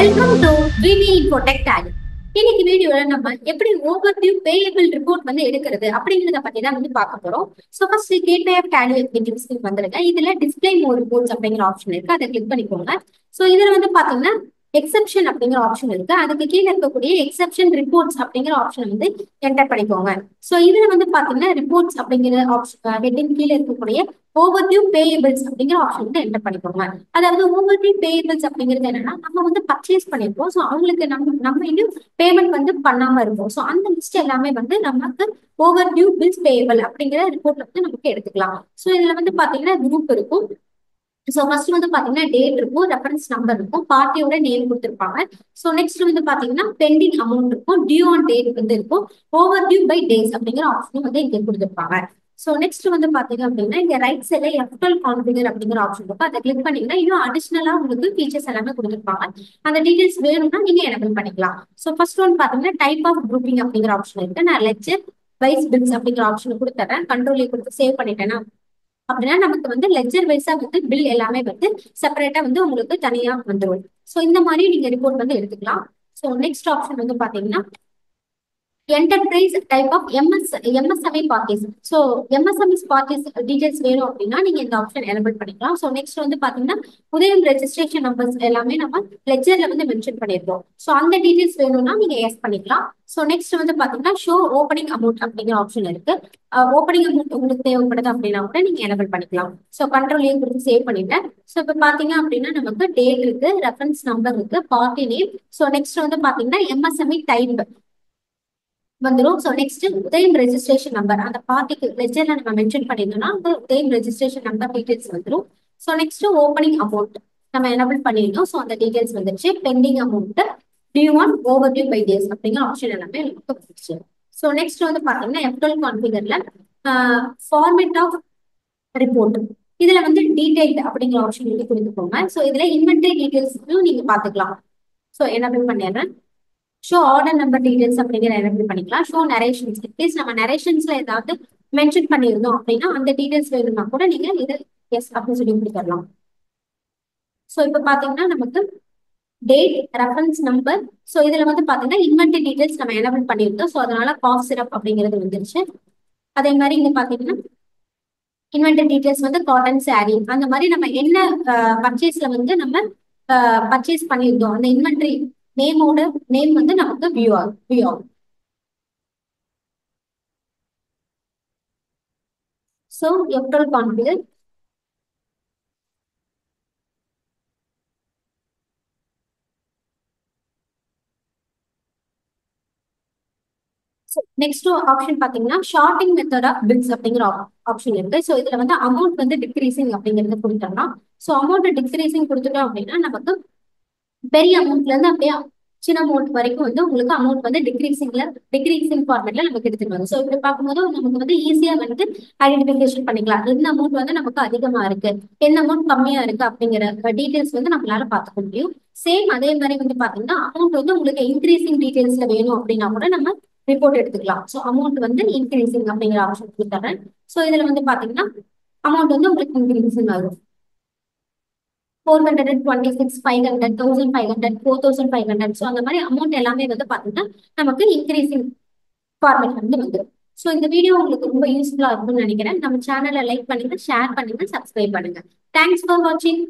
Welcome to V V infotech tech. இன்னைக்கு வீடியோல நம்ம எப்படி ஓவர் டியூ பேயபிள் ரிப்போர்ட் எடுக்கிறது அப்படிங்கறத பத்தி தான் பார்க்க போறோம். So first gateway of Tally அப்படிங்கிறது வந்துருங்க. இதுல டிஸ்பிளே மோர் ரிப்போர்ட்ஸ் அப்படிங்கிற ஆப்ஷன் இருக்கு, அதை கிளிக் பண்ணிக்கோங்க. ஸோ இதுல பாத்தீங்கன்னா எக்ஸெப்ஷன் அப்படிங்கிற ஆப்ஷன் இருக்கு, அதுக்கு கீழே இருக்கக்கூடிய எக்ஸெப்ஷன் ரிப்போர்ட்ஸ் அப்படிங்கிற ஆப்ஷன் என்டர் பண்ணிக்கோங்க. ஸோ இதுல பாத்தீங்கன்னா ரிப்போர்ட்ஸ் அப்படிங்கிற ஆப்ஷன் ஹெட்டிங் கீழே இருக்கக்கூடிய ஓவர் டியூ பேயபிள்ஸ் அப்படிங்கிற ஆப்ஷன் என்டர் பண்ணிக்கோங்க. அதாவது ஓவர் டியூ பேயபிள்ஸ் அப்படிங்கிறது என்னன்னா, நம்ம பர்ச்சேஸ் பண்ணிருப்போம், ஸோ அவங்களுக்கு நம்ம இன்னும் பேமெண்ட் பண்ணாம இருப்போம். ஸோ அந்த லிஸ்ட் எல்லாமே நமக்கு ஓவர் டியூ பில்ஸ் பேயபிள் அப்படிங்கிற ரிப்போர்ட்ல நமக்கு எடுத்துக்கலாம். ஸோ இதுல பாத்தீங்கன்னா குரூப் இருக்கும். ஸோ ஃபர்ஸ்ட் பாத்தீங்கன்னா டேட் இருக்கும், ரெஃபரன்ஸ் நம்பர் இருக்கும், பார்ட்டியோட நேம் கொடுத்துருப்பாங்க. ஸோ நெக்ஸ்ட் பாத்தீங்கன்னா பெண்டிங் அமௌண்ட் இருக்கும், டியூ ஆன் டேட் இருக்கும், ஓவர் டியூ பை டேஸ் அப்படிங்கிற ஆப்ஷனும் இங்க கொடுத்துருப்பாங்க. ஸோ நெக்ஸ்ட் பாத்தீங்க அப்படின்னா இங்க ரைட் சைட்ல F12 கான்ஃபிகர் அப்படிங்கிற ஆப்ஷன் இருக்கும், அதை கிளிக் பண்ணீங்கன்னா இன்னும் அடிஷனலா உங்களுக்கு ஃபீச்சர்ஸ் எல்லாமே கொடுத்துருப்பாங்க. அந்த டீடைல்ஸ் வேணும்னா நீங்க எனபிள் பண்ணிக்கலாம். ஸோ ஃபர்ஸ்ட் பாத்தீங்கன்னா டைப் ஆஃப் குரூப்பிங் அப்படிங்கிற ஆப்ஷன் இருக்கு. நான் லெட்ஜர் வைஸ் பில்ஸ் அப்படிங்கிற ஆப்ஷன் கொடுத்துறேன், கண்ட்ரோலே கொடுத்து சேவ் பண்ணிட்டேன்னா அப்படின்னா நமக்கு லெட்ஜர் வைஸா பில் எல்லாமே செப்பரேட்டா உங்களுக்கு தனியா வந்துடும். ஸோ இந்த மாதிரி நீங்க ரிப்போர்ட் எடுத்துக்கலாம். ஸோ நெக்ஸ்ட் ஆப்ஷன் பாத்தீங்கன்னா enterprise type of MSME parties. So MSME parties details வேணும் அப்படின்னா நீங்க இந்த ஆப்ஷன் எனபிள் பண்ணிக்கலாம். ஸோ நெக்ஸ்ட் பாத்தீங்கன்னா உதயம் ரெஜிஸ்ட்ரேஷன் நம்பர்ஸ் எல்லாமே நம்ம லெட்ஜர்ல மென்ஷன் பண்ணிருக்கோம். ஸோ அந்த டீடைல்ஸ் வேணும்னா நீங்க எஸ் பண்ணிக்கலாம். ஸோ நெக்ஸ்ட் பாத்தீங்கன்னா ஷோ ஓப்பனிங் அமௌண்ட் அப்படிங்கிற ஆப்ஷன் இருக்கு. ஓப்பனிங் அமௌண்ட் உங்களுக்கு தேவைப்படுது அப்படின்னா கூட நீங்க எனபிள் பண்ணிக்கலாம். ஸோ கண்ட்ரோல் கொடுத்து சேவ் பண்ணிட்டேன். ஸோ இப்போ பாத்தீங்க அப்படின்னா நமக்கு டேட் இருக்கு, ரெஃபரன்ஸ் நம்பர் இருக்கு, பார்ட்டி நேம். ஸோ நெக்ஸ்ட் பாத்தீங்கன்னா எம்எஸ்எம்இ டைப் வந்துடும். So next Udyam registration number, அந்த பார்ட்டிக்கு லெட்ஜர்ல நம்ம மென்ஷன் பண்ணிருந்தோம்னா அந்த உதயம் ரெஜிஸ்ட்ரேஷன் நம்பர் டீடைல்ஸ் வந்துடும். ஸோ நெக்ஸ்ட் ஓப்பனிங் அமௌண்ட் நம்ம எனபிள் பண்ணிருந்தோம். ஸோ அந்த டீடைல்ஸ் வந்துருச்சு. Pending amount, due on overdue by days அப்படிங்கிற ஆப்ஷன் எல்லாமே நமக்கு வந்துருச்சு. ஸோ நெக்ஸ்ட் பாத்தீங்கன்னா F12 கான்ஃபிகர்ல ஃபார்மேட் ஆஃப் ரிப்போர்ட், இதுல டீடைல்ட் அப்படிங்கிற ஆப்ஷன் கொடுத்துக்கோங்க. ஸோ இதுல இன்வென்டரி டீடைல்ஸ் நீங்க பாத்துக்கலாம். ஸோ எனபிள் பண்ணிடுறேன். ஷோ ஆர்டர் நம்பர் டீடைல்ஸ் அப்படிங்கிற எனபிள் பண்ணிக்கலாம். ஷோ நரேஷன்ஸ், இன்கேஸ் நம்ம நரேஷன்ஸ்ல ஏதாவது மென்ஷன் பண்ணியிருந்தோம் அப்படின்னா அந்த டீடைல்ஸ் வேணும்னா கூட நீங்க இது எஸ் அப்படின்னு சொல்லி கொடுத்துடலாம். ஸோ இப்போ பாத்தீங்கன்னா நமக்கு டேட், ரெஃபரன்ஸ் நம்பர், ஸோ இதுல பாத்தீங்கன்னா இன்வென்டரி டீடைல்ஸ் நம்ம எனபிள் பண்ணியிருந்தோம். ஸோ அதனால காஃப் சிரப் அப்படிங்கிறது வந்துருச்சு. அதே மாதிரி இங்க பாத்தீங்கன்னா இன்வென்டரி டீடைல்ஸ் காட்டன் சாரி, அந்த மாதிரி நம்ம என்ன பர்ச்சேஸ்ல நம்ம பர்ச்சேஸ் பண்ணியிருந்தோம் அந்த இன்வென்டரி நேமோட நேம் நமக்கு வியூ ஆகும். So F12 configure. Next option பாத்தீங்கன்னா ஷார்ட்டிங் மெத்தட் ஆஃப் பில்ஸ் அப்படிங்கிற ஆப்ஷன் இருக்கு. ஸோ இதுல அமௌண்ட் டிக்ரீசிங் அப்படிங்கறது கொடுத்தோம்னா, ஸோ அமௌண்ட் டிக்ரீசிங் கொடுத்துட்டோம் அப்படின்னா நமக்கு பெரிய அமௌண்ட்ல இருந்து அப்படியே சின்ன அமௌண்ட் வரைக்கும் உங்களுக்கு அமௌண்ட் டிக்ரீசிங் ஃபார்மேட்ல நமக்கு எடுத்துருவாங்க. ஸோ இப்படி பார்க்கும்போது நமக்கு ஈஸியா ஐடென்டிஃபிகேஷன் பண்ணிக்கலாம், எந்த அமௌண்ட் நமக்கு அதிகமா இருக்கு, எந்த அமௌண்ட் கம்மியா இருக்கு அப்படிங்கிற டீடைல்ஸ் நம்மளால பார்த்துக்க முடியும். சேம் அதே மாதிரி பாத்தீங்கன்னா அமௌண்ட் உங்களுக்கு இன்க்ரீசிங் டீடைல்ஸ்ல வேணும் அப்படின்னா கூட நம்ம ரிப்போர்ட் எடுத்துக்கலாம். ஸோ அமௌண்ட் இன்க்ரீசிங் அப்படிங்கிற ஆப்ஷன் கொடுத்துறேன். ஸோ இதுல பாத்தீங்கன்னா அமௌண்ட் உங்களுக்கு இன்க்ரீசிங் ஆகும். 426, 500, 1500, 4500. ஸோ அந்த மாதிரி அமௌண்ட் எல்லாமே பாத்தீங்கன்னா நமக்கு இன்க்ரீசிங் ஃபார்மேட் வந்துடும். ஸோ இந்த வீடியோ உங்களுக்கு ரொம்ப யூஸ்ஃபுல்லா இருக்கும்னு நினைக்கிறேன். நம்ம சேனலை லைக் பண்ணுங்க, ஷேர் பண்ணுங்க, சப்ஸ்கிரைப் பண்ணுங்க. தேங்க்ஸ் ஃபார் வாட்சிங்.